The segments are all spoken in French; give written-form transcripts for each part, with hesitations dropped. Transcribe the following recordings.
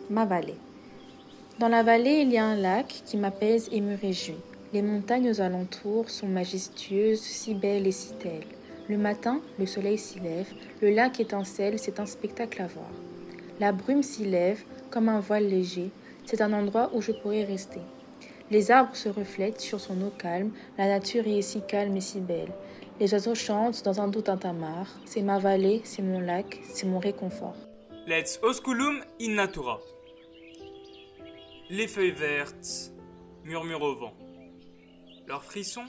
Ma vallée. Dans la vallée, il y a un lac qui m'apaise et me réjouit. Les montagnes aux alentours sont majestueuses, si belles et si telles. Le matin, le soleil s'y lève, le lac étincelle, c'est un spectacle à voir. La brume s'y lève comme un voile léger, c'est un endroit où je pourrais rester. Les arbres se reflètent sur son eau calme, la nature y est si calme et si belle. Les oiseaux chantent dans un doux tintamarre, c'est ma vallée, c'est mon lac, c'est mon réconfort. Let's osculum in natura. Les feuilles vertes murmurent au vent. Leurs frissons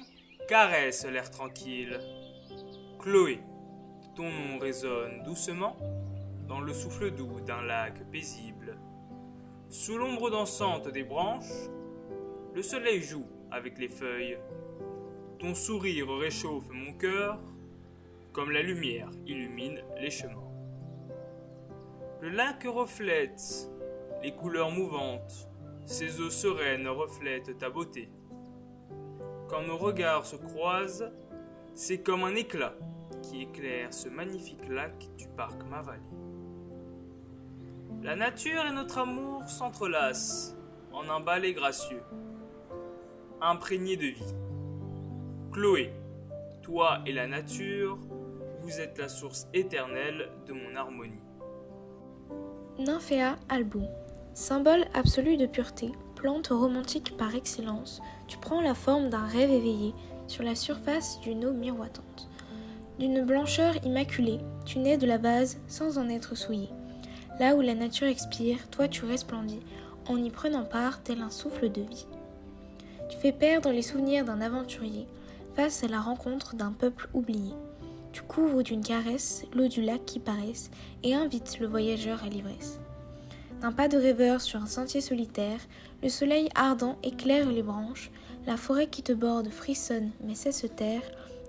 caressent l'air tranquille. Chloé, ton nom résonne doucement dans le souffle doux d'un lac paisible. Sous l'ombre dansante des branches, le soleil joue avec les feuilles. Ton sourire réchauffe mon cœur, comme la lumière illumine les chemins. Le lac reflète les couleurs mouvantes, ses eaux sereines reflètent ta beauté. Quand nos regards se croisent, c'est comme un éclat qui éclaire ce magnifique lac du parc Ma Vallée. La nature et notre amour s'entrelacent en un ballet gracieux, imprégné de vie. Chloé, toi et la nature, vous êtes la source éternelle de mon harmonie. Nymphéa album, symbole absolu de pureté, plante romantique par excellence, tu prends la forme d'un rêve éveillé sur la surface d'une eau miroitante. D'une blancheur immaculée, tu nais de la base sans en être souillé. Là où la nature expire, toi tu resplendis, en y prenant part tel un souffle de vie. Tu fais perdre les souvenirs d'un aventurier face à la rencontre d'un peuple oublié. Tu couvres d'une caresse l'eau du lac qui paraisse et invites le voyageur à l'ivresse. D'un pas de rêveur sur un sentier solitaire, le soleil ardent éclaire les branches, la forêt qui te borde frissonne mais sait se taire,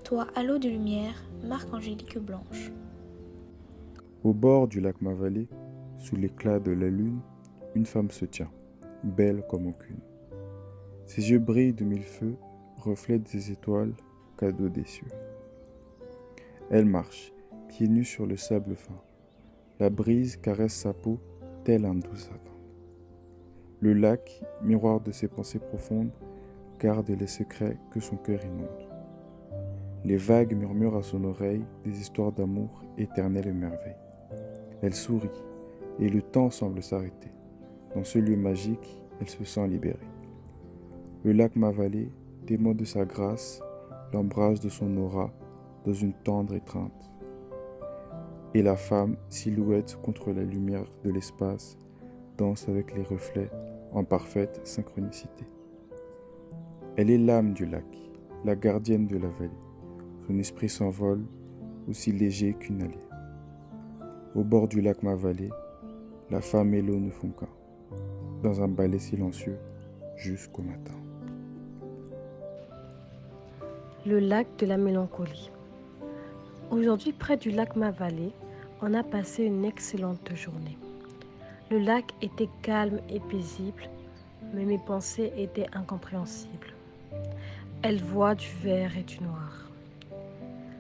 toi, halo de lumière, marque angélique blanche. Au bord du lac Ma Vallée, sous l'éclat de la lune, une femme se tient, belle comme aucune. Ses yeux brillent de mille feux, reflètent des étoiles, cadeaux des cieux. Elle marche, pieds nus sur le sable fin. La brise caresse sa peau, tel un doux satin. Le lac, miroir de ses pensées profondes, garde les secrets que son cœur inonde. Les vagues murmurent à son oreille des histoires d'amour éternelles et merveilles. Elle sourit, et le temps semble s'arrêter. Dans ce lieu magique, elle se sent libérée. Le lac Ma Vallée, témoin de sa grâce, l'embrasse de son aura dans une tendre étreinte. Et la femme, silhouette contre la lumière de l'espace, danse avec les reflets en parfaite synchronicité. Elle est l'âme du lac, la gardienne de la vallée. Son esprit s'envole, aussi léger qu'une allée. Au bord du lac Ma Vallée, la femme et l'eau ne font qu'un, dans un ballet silencieux jusqu'au matin. Le lac de la mélancolie. Aujourd'hui, près du lac Ma Vallée, on a passé une excellente journée. Le lac était calme et paisible, mais mes pensées étaient incompréhensibles. Elles voient du vert et du noir.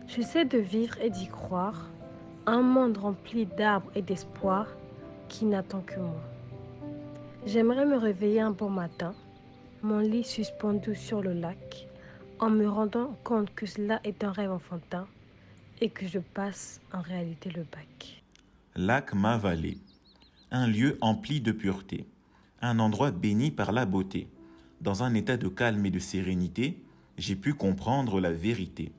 J'essaie de vivre et d'y croire, un monde rempli d'arbres et d'espoir qui n'attend que moi. J'aimerais me réveiller un bon matin, mon lit suspendu sur le lac, en me rendant compte que cela est un rêve enfantin et que je passe en réalité le bac. Lac Ma Vallée, un lieu empli de pureté, un endroit béni par la beauté. Dans un état de calme et de sérénité, j'ai pu comprendre la vérité.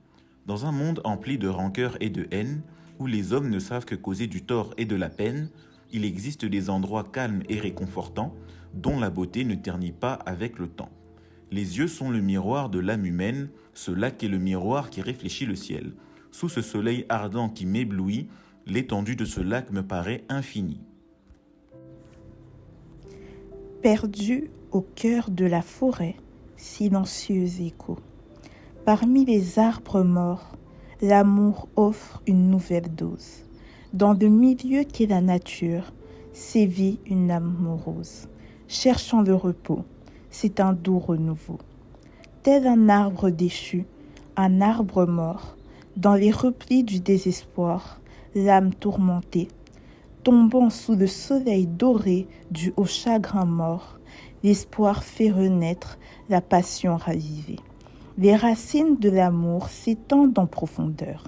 Dans un monde empli de rancœur et de haine, où les hommes ne savent que causer du tort et de la peine, il existe des endroits calmes et réconfortants, dont la beauté ne ternit pas avec le temps. Les yeux sont le miroir de l'âme humaine, ce lac est le miroir qui réfléchit le ciel. Sous ce soleil ardent qui m'éblouit, l'étendue de ce lac me paraît infinie. Perdu au cœur de la forêt, silencieux écho. Parmi les arbres morts, l'amour offre une nouvelle dose. Dans le milieu qu'est la nature, sévit une âme morose. Cherchant le repos, c'est un doux renouveau. Tel un arbre déchu, un arbre mort, dans les replis du désespoir, l'âme tourmentée Tombant sous le soleil doré du haut chagrin mort, l'espoir fait renaître la passion ravivée. Les racines de l'amour s'étendent en profondeur,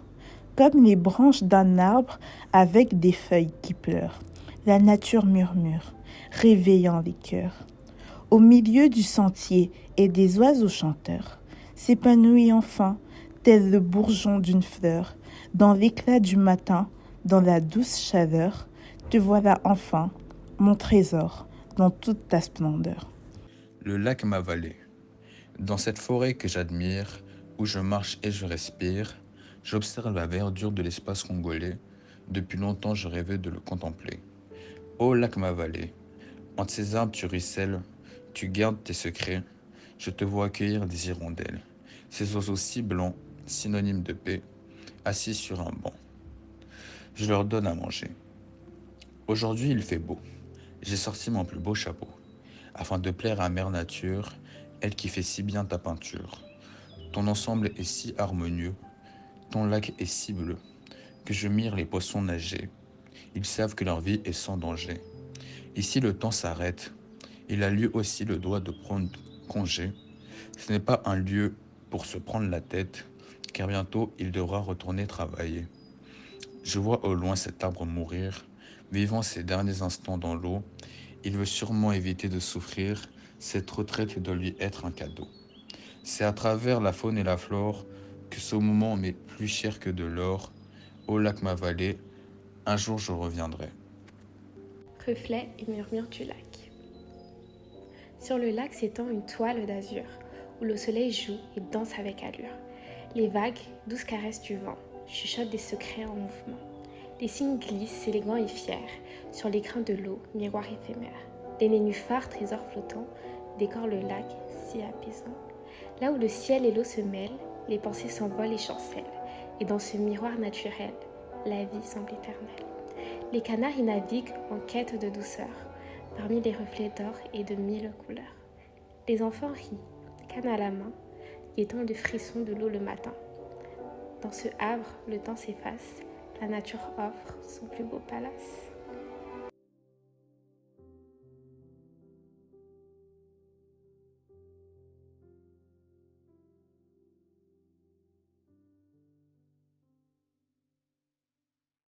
comme les branches d'un arbre avec des feuilles qui pleurent. La nature murmure, réveillant les cœurs. Au milieu du sentier et des oiseaux chanteurs, s'épanouit enfin, tel le bourgeon d'une fleur, dans l'éclat du matin, dans la douce chaleur, te voilà enfin, mon trésor, dans toute ta splendeur. Le lac Mavalé. Dans cette forêt que j'admire, où je marche et je respire, j'observe la verdure de l'espace congolais. Depuis longtemps, je rêvais de le contempler. Ô lac Mavalé, entre ces arbres tu ruisselles, tu gardes tes secrets. Je te vois accueillir des hirondelles, ces oiseaux si blancs, synonymes de paix, assis sur un banc. Je leur donne à manger. Aujourd'hui, il fait beau. J'ai sorti mon plus beau chapeau, afin de plaire à Mère Nature, elle qui fait si bien ta peinture. Ton ensemble est si harmonieux, ton lac est si bleu, que je mire les poissons nager. Ils savent que leur vie est sans danger. Ici, le temps s'arrête. Il a lui aussi le droit de prendre congé. Ce n'est pas un lieu pour se prendre la tête, car bientôt il devra retourner travailler. Je vois au loin cet arbre mourir, vivant ses derniers instants dans l'eau. Il veut sûrement éviter de souffrir, cette retraite doit lui être un cadeau. C'est à travers la faune et la flore que ce moment m'est plus cher que de l'or. Ô lac Mavalé, un jour je reviendrai. Reflets et murmures du lac. Sur le lac s'étend une toile d'azur, où le soleil joue et danse avec allure. Les vagues, douces caresses du vent, chuchotent des secrets en mouvement. Les cygnes glissent, élégants et fiers, sur les grains de l'eau, miroir éphémère. Les nénuphars, trésors flottants, décorent le lac, si apaisant. Là où le ciel et l'eau se mêlent, les pensées s'envolent et chancellent. Et dans ce miroir naturel, la vie semble éternelle. Les canards y naviguent en quête de douceur, parmi les reflets d'or et de mille couleurs. Les enfants rient, canne à la main, guettant le frisson de l'eau le matin. Dans ce havre, le temps s'efface, la nature offre son plus beau palace.